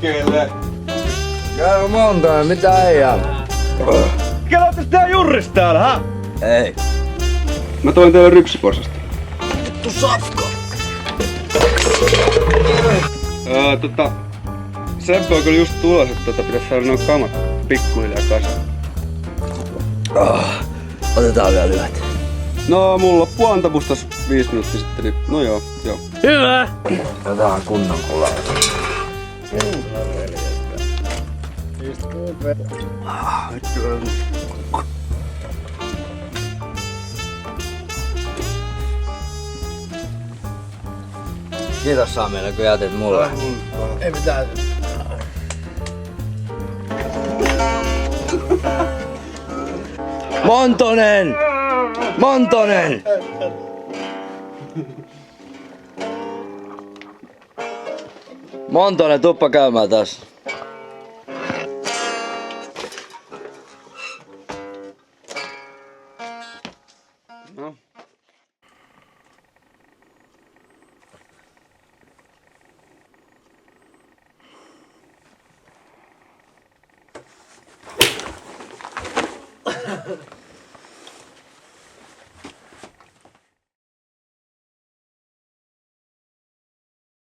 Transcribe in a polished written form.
liikkeelle. Käy monta, mitä ei jää. Kelaatte tää Jurris täällä, hä? Ei. Mä toin teille rypsiporsasta. Vittu safka. Seppo on kyllä just tulos, että pitäis saada nuo kamat pikkuhiljaa kasaan. Otetaan vielä lyhät. No, mulla loppuu antamus tossa 5 minuuttia sitten, niin no joo. Hyvä! Otetaan kunnon kulaa. Kiitos Samille, kun jätit mulle. Ei mitään. Montonen! Montonen! Montonen, tuppa käymään tässä. No.